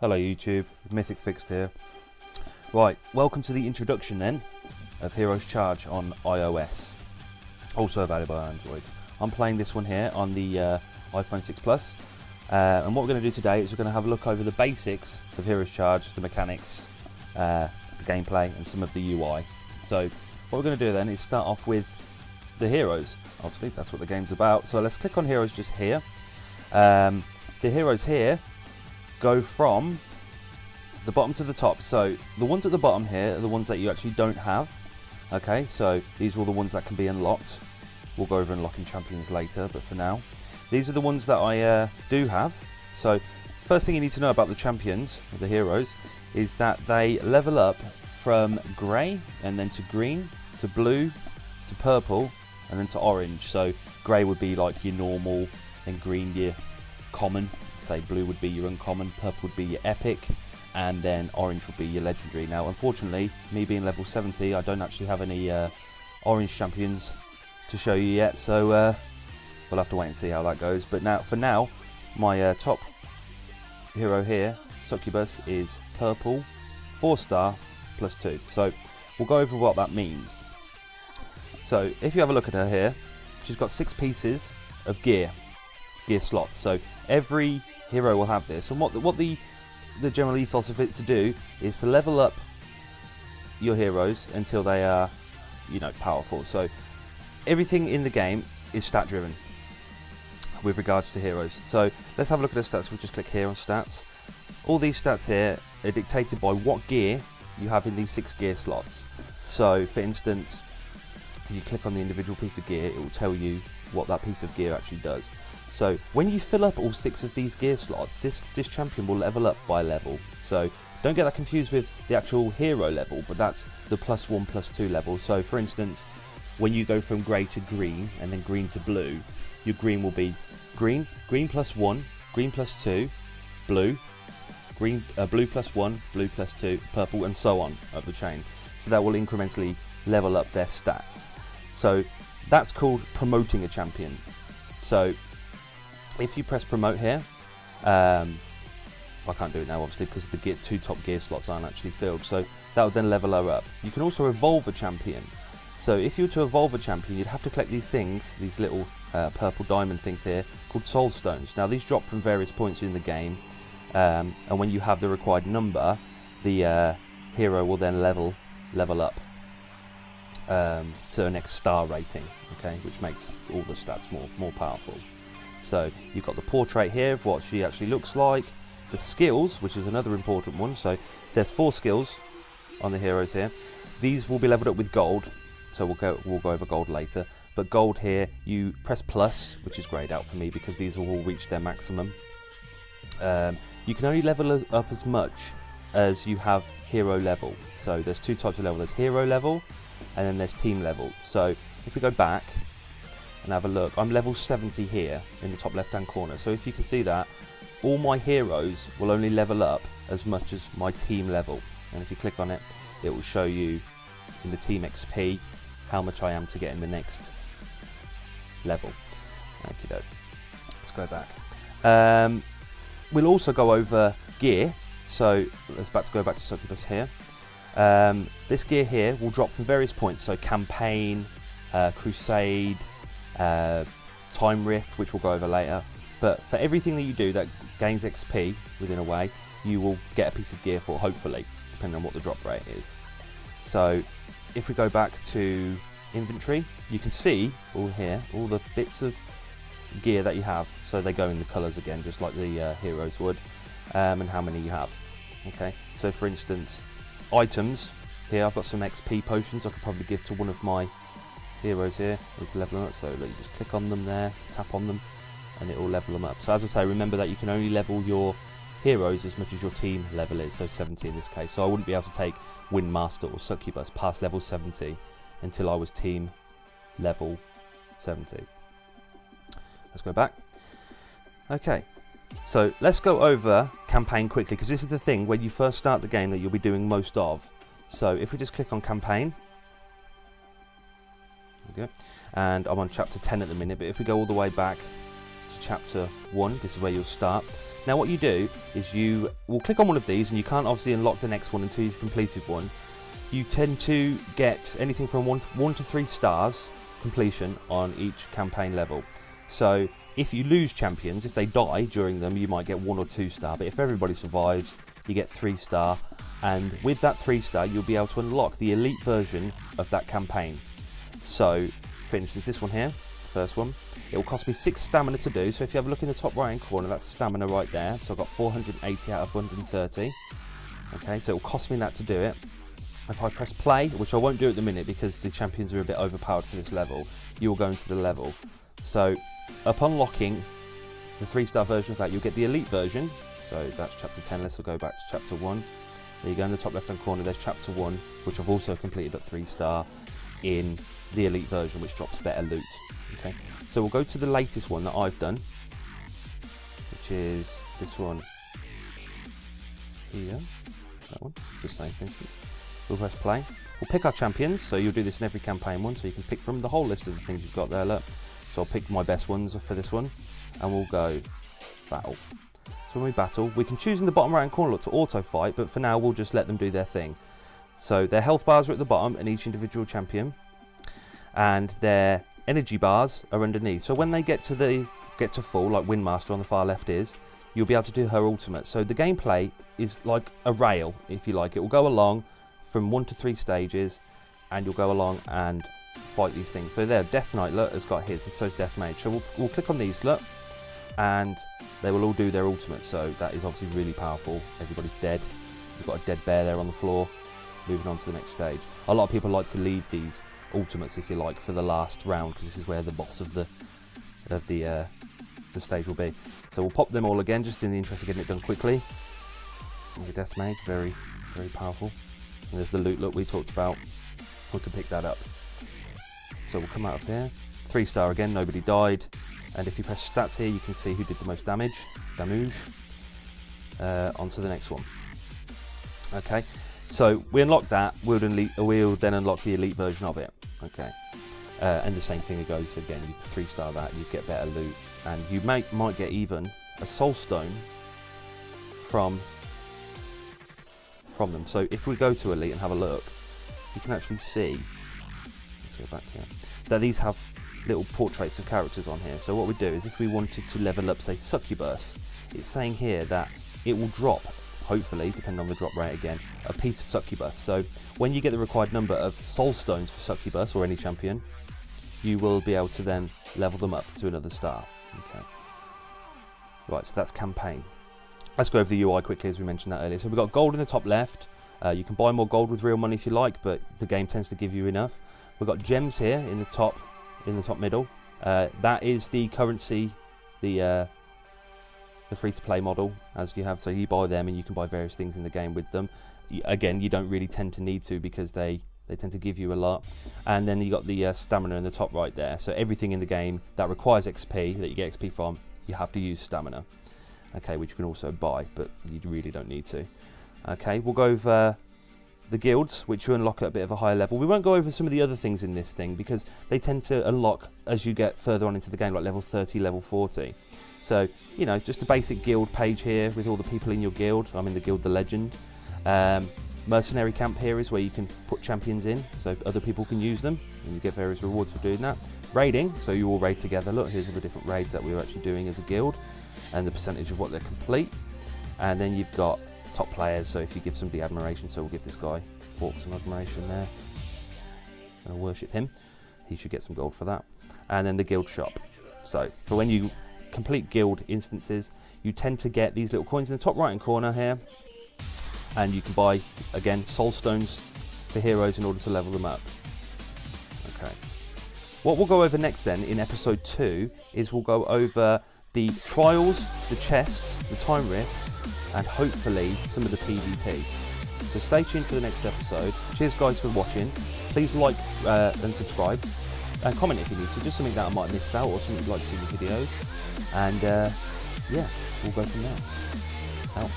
Hello YouTube, Mythic Fixed here. Right, welcome to the introduction then of Heroes Charge on iOS. Also available on Android. I'm playing this one here on the iPhone 6 Plus. And what we're going to do today is we're going to have a look over the basics of Heroes Charge, the mechanics, the gameplay and some of the UI. So what we're going to do then is start off with the heroes. Obviously that's what the game's about. So let's click on heroes just here. The heroes here go from the bottom to the top. So the ones at the bottom here are the ones that you actually don't have. Okay, so these are all the ones that can be unlocked. We'll go over unlocking champions later, but for now, these are the ones that I do have. So first thing you need to know about the champions, or the heroes, is that they level up from grey and then to green, to blue, to purple, and then to orange. So grey would be like your normal, and green your common. Say blue would be your uncommon, purple would be your epic, and then orange would be your legendary. Now unfortunately, me being level 70, I don't actually have any orange champions to show you yet, so we'll have to wait and see how that goes. But now, for now, my top hero here, Succubus, is purple, 4-star, +2. So we'll go over what that means. So if you have a look at her here, she's got 6 pieces of gear slots. So every hero will have this, and what the general ethos of it to do is to level up your heroes until they are, you know, powerful. So everything in the game is stat driven with regards to heroes. So let's have a look at the stats. We'll just click here on stats. All these stats here are dictated by what gear you have in these 6 gear slots. So for instance, if you click on the individual piece of gear, it will tell you what that piece of gear actually does. So when you fill up all 6 of these gear slots, this champion will level up by level. So don't get that confused with the actual hero level, but that's the +1, +2 level. So for instance, when you go from grey to green and then green to blue, your green will be green, green +1, green +2, blue, green, blue +1, blue +2, purple, and so on up the chain. So that will incrementally level up their stats. So that's called promoting a champion. So if you press promote here, I can't do it now obviously because the 2 top gear slots aren't actually filled, so that would then level her up. You can also evolve a champion. So if you were to evolve a champion, you'd have to collect these things, these little purple diamond things here, called soul stones. Now these drop from various points in the game, and when you have the required number, the hero will then level up to the next star rating, okay, which makes all the stats more powerful. So you've got the portrait here of what she actually looks like, the skills, which is another important one. So there's 4 skills on the heroes here. These will be leveled up with gold, so we'll go over gold later. But gold here, you press plus, which is greyed out for me because these will all reach their maximum. You can only level up as much as you have hero level. So there's 2 types of level. There's hero level and then there's team level. So if we go back and have a look, I'm level 70 here in the top left hand corner. So if you can see that, all my heroes will only level up as much as my team level. And if you click on it, it will show you in the team XP how much I am to get in the next level. Okie doke. Let's go back. We'll also go over gear. So let's go back to Succubus here. This gear here will drop from various points. So campaign, crusade, time rift, which we'll go over later. But for everything that you do that gains XP within a way, you will get a piece of gear for, hopefully, depending on what the drop rate is. So if we go back to inventory, you can see all here, all the bits of gear that you have. So they go in the colours again, just like the heroes would, and how many you have. Okay, so for instance, items, here I've got some XP potions I could probably give to one of my heroes here to level them up. So you just click on them there, tap on them, and it will level them up. So as I say, remember that you can only level your heroes as much as your team level is, so 70 in this case. So I wouldn't be able to take Windmaster or Succubus past level 70 until I was team level 70. Let's go back. Okay, so let's go over campaign quickly, because this is the thing when you first start the game that you'll be doing most of. So if we just click on campaign, okay, and I'm on chapter 10 at the minute, but if we go all the way back to chapter 1, this is where you'll start. Now what you do is you will click on one of these, and you can't obviously unlock the next one until you've completed one. You tend to get anything from 1 to 3 stars completion on each campaign level. So if you lose champions, if they die during them, you might get 1 or 2 star, but if everybody survives, you get 3 star, and with that 3 star you'll be able to unlock the elite version of that campaign. So for instance, this one here, first one, it will cost me 6 stamina to do. So if you have a look in the top right hand corner, that's stamina right there. So I've got 480 out of 130. Okay, so it will cost me that to do it. If I press play, which I won't do at the minute because the champions are a bit overpowered for this level, you will go into the level. So upon unlocking the 3-star version of that, you'll get the elite version. So that's chapter 10. Let's go back to chapter 1. There you go, in the top left hand corner there's chapter 1, which I've also completed at 3-star in the elite version, which drops better loot. Okay, so we'll go to the latest one that I've done, which is this one here. That one, just saying for instance. We'll press play. We'll pick our champions, so you'll do this in every campaign one, so you can pick from the whole list of the things you've got there, look. So I'll pick my best ones for this one, and we'll go battle. So when we battle, we can choose in the bottom right hand corner, look, to auto fight, but for now we'll just let them do their thing. So their health bars are at the bottom in each individual champion, and their energy bars are underneath. So when they get to full, like Windmaster on the far left is, you'll be able to do her ultimate. So the gameplay is like a rail, if you like. It will go along from 1 to 3 stages, and you'll go along and fight these things. So there, Death Knight, look, has got his, and so is Death Mage. So we'll click on these, look, and they will all do their ultimate. So that is obviously really powerful. Everybody's dead. You've got a dead bear there on the floor. Moving on to the next stage. A lot of people like to leave these ultimates, if you like, for the last round, because this is where the boss of the stage will be. So we'll pop them all again, just in the interest of getting it done quickly. And the Death Mage, very, very powerful. And there's the loot, look, we talked about. We can pick that up. So we'll come out of here. 3-star again, nobody died. And if you press stats here, you can see who did the most damage. Onto the next one. Okay, so we unlock that. We'll then unlock the elite version of it. Okay, and the same thing goes again. You 3-star that, you get better loot, and you might get even a soul stone from them. So if we go to elite and have a look, you can actually see, let's go back here, that these have little portraits of characters on here. So what we do is, if we wanted to level up, say, Succubus, it's saying here that it will drop, hopefully, depending on the drop rate again, a piece of Succubus. So when you get the required number of soul stones for Succubus or any champion, you will be able to then level them up to another star. Okay. Right, so that's campaign. Let's go over the UI quickly, as we mentioned that earlier. So we've got gold in the top left. You can buy more gold with real money if you like, but the game tends to give you enough. We've got gems here in the top middle. That is the currency, the free-to-play model, as you have. So you buy them, and you can buy various things in the game with them. Again, you don't really tend to need to, because they tend to give you a lot. And then you got the stamina in the top right there. So everything in the game that requires XP, that you get XP from, you have to use stamina. Okay, which you can also buy, but you really don't need to. Okay, we'll go over the guilds, which you unlock at a bit of a higher level. We won't go over some of the other things in this thing, because they tend to unlock as you get further on into the game, like level 30, level 40. So, you know, just a basic guild page here with all the people in your guild. I'm in the guild The Legend. Mercenary camp here is where you can put champions in, so other people can use them, and you get various rewards for doing that. Raiding, so you all raid together. Look, here's all the different raids that we're actually doing as a guild, and the percentage of what they're complete. And then you've got top players, so if you give somebody admiration, so we'll give this guy Forks and admiration there, and I'll worship him, he should get some gold for that. And then the guild shop, so for when you complete guild instances, you tend to get these little coins in the top right hand corner here, and you can buy, again, soul stones for heroes in order to level them up. Okay, what we'll go over next then in episode 2 is we'll go over the trials, the chests, the time rift, and hopefully some of the PvP. So stay tuned for the next episode. Cheers guys for watching. Please like and subscribe, and comment if you need to, just something that I might have missed out, or something you'd like to see in the videos. And yeah, we'll go from there. Out.